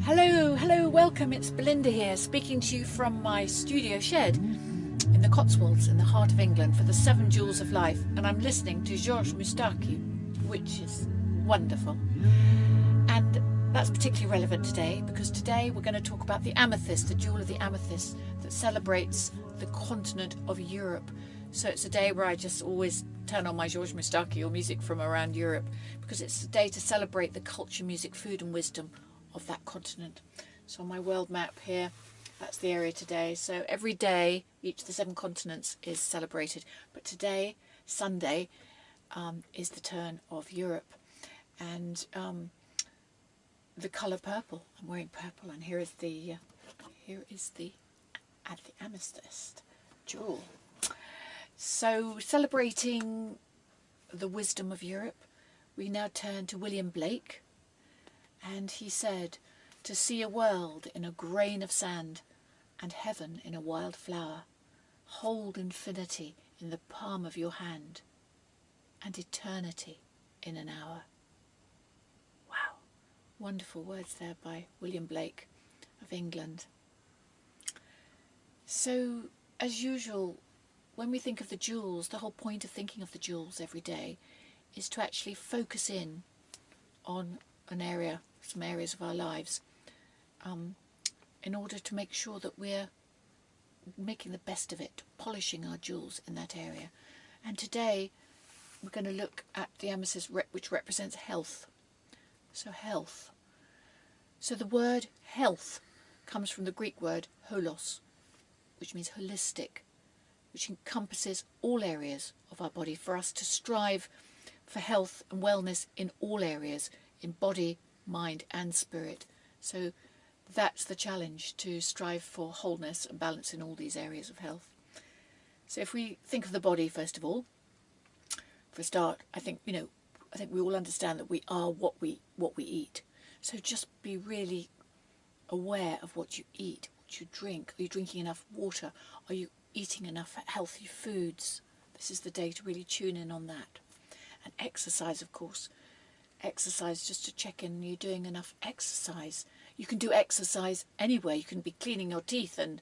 Hello, welcome. It's Belinda here, speaking to you from my studio shed in the Cotswolds in the heart of England for the 7 Jewels of Life, and I'm listening to Georges Moustaki, which is wonderful. And that's particularly relevant today because today we're going to talk about the amethyst, the jewel of the amethyst that celebrates the continent of Europe. So it's a day where I just always turn on my Georges Moustaki or music from around Europe because it's a day to celebrate the culture, music, food and wisdom of that continent. So on my world map here, that's the area today. So every day, each of the 7 continents is celebrated. But today, Sunday, is the turn of Europe. And the colour purple. I'm wearing purple, and here is the amethyst jewel. So celebrating the wisdom of Europe, we now turn to William Blake. And he said, "To see a world in a grain of sand, and heaven in a wild flower, hold infinity in the palm of your hand, and eternity in an hour." Wow, wonderful words there by William Blake of England. So, as usual, when we think of the jewels, the whole point of thinking of the jewels every day is to actually focus in on an area, some areas of our lives, in order to make sure that we're making the best of it, polishing our jewels in that area. And today we're going to look at the amethyst, which represents health. So health. So the word health comes from the Greek word holos, which means holistic, which encompasses all areas of our body, for us to strive for health and wellness in all areas, in body, mind and spirit. So that's the challenge, to strive for wholeness and balance in all these areas of health. So if we think of the body, first of all, for a start, I think we all understand that we are what we eat. So just be really aware of what you eat, what you drink. Are you drinking enough water? Are you eating enough healthy foods? This is the day to really tune in on that. And exercise, of course. Exercise, just to check in, you're doing enough exercise. You can do exercise anywhere. You can be cleaning your teeth and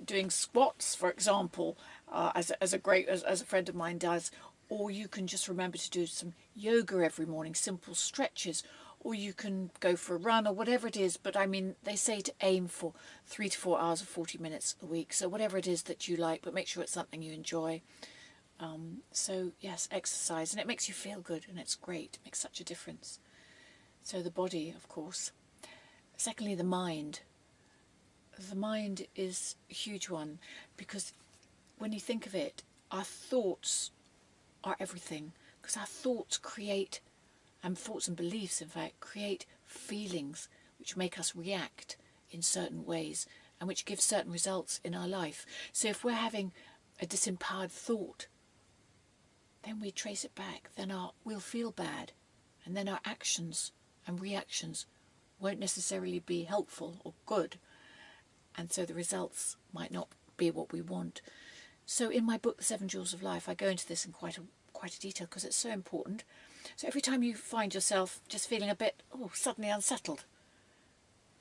doing squats, for example, as a friend of mine does. Or you can just remember to do some yoga every morning, simple stretches. Or you can go for a run or whatever it is. But I mean, they say to aim for 3 to 4 hours or 40 minutes a week. So whatever it is that you like, but make sure it's something you enjoy. So yes, exercise, and it makes you feel good, and it's great. It makes such a difference. So the body, of course. Secondly, the mind. The mind is a huge one, because when you think of it, our thoughts are everything, because our thoughts create, and thoughts and beliefs in fact, create feelings which make us react in certain ways and which give certain results in our life. So if we're having a disempowered thought, then we trace it back, then we'll feel bad, and then our actions and reactions won't necessarily be helpful or good, and so the results might not be what we want. So in my book, The 7 Jewels of Life, I go into this in quite a detail because it's so important. So every time you find yourself just feeling a bit suddenly unsettled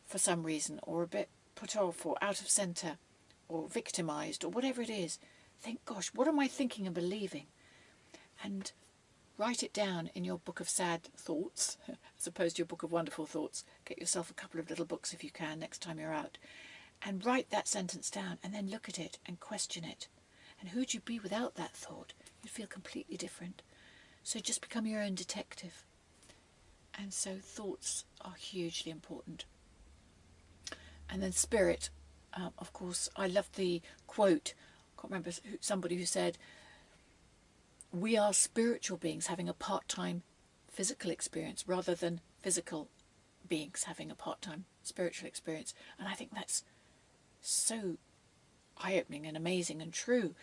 for some reason, or a bit put off or out of centre or victimised or whatever it is, think, gosh, what am I thinking and believing? And write it down in your book of sad thoughts, as opposed to your book of wonderful thoughts. Get yourself a couple of little books if you can next time you're out. And write that sentence down, and then look at it and question it. And who'd you be without that thought? You'd feel completely different. So just become your own detective. And so thoughts are hugely important. And then spirit. Of course, I love the quote. I can't remember, somebody who said, "We are spiritual beings having a part-time physical experience rather than physical beings having a part-time spiritual experience." And I think that's so eye-opening and amazing and true.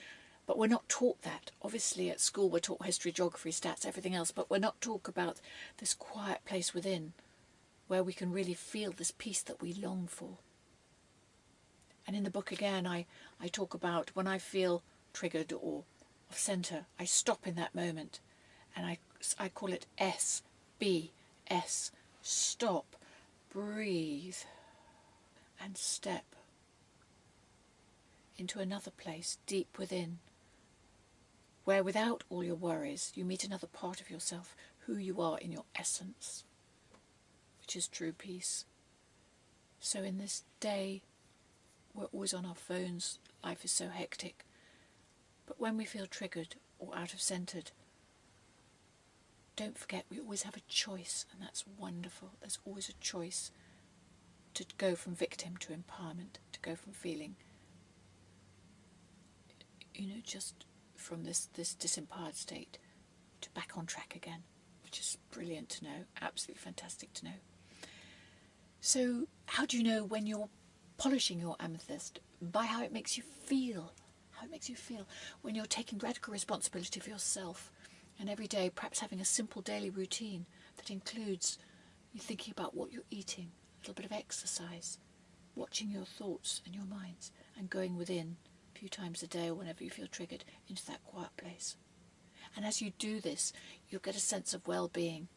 But we're not taught that. Obviously at school we're taught history, geography, stats, everything else, but we're not taught about this quiet place within where we can really feel this peace that we long for. And in the book again I talk about when I feel triggered or off centre, I stop in that moment and I call it SBS, stop. breathe and step into another place deep within, where without all your worries you meet another part of yourself, who you are in your essence, which is true peace. So in this day, we're always on our phones, life is so hectic, but when we feel triggered or out of centred, don't forget we always have a choice, and that's wonderful. There's always a choice to go from victim to empowerment, to go from feeling, just from this disempowered state to back on track again, which is brilliant to know, absolutely fantastic to know. So how do you know when you're polishing your amethyst? By how it makes you feel. How it makes you feel when you're taking radical responsibility for yourself, and every day perhaps having a simple daily routine that includes you thinking about what you're eating, a little bit of exercise, watching your thoughts and your minds, and going within a few times a day or whenever you feel triggered into that quiet place. And as you do this, you'll get a sense of well-being,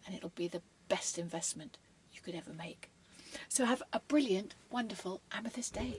and it'll be the best investment you could ever make. So have a brilliant, wonderful amethyst day.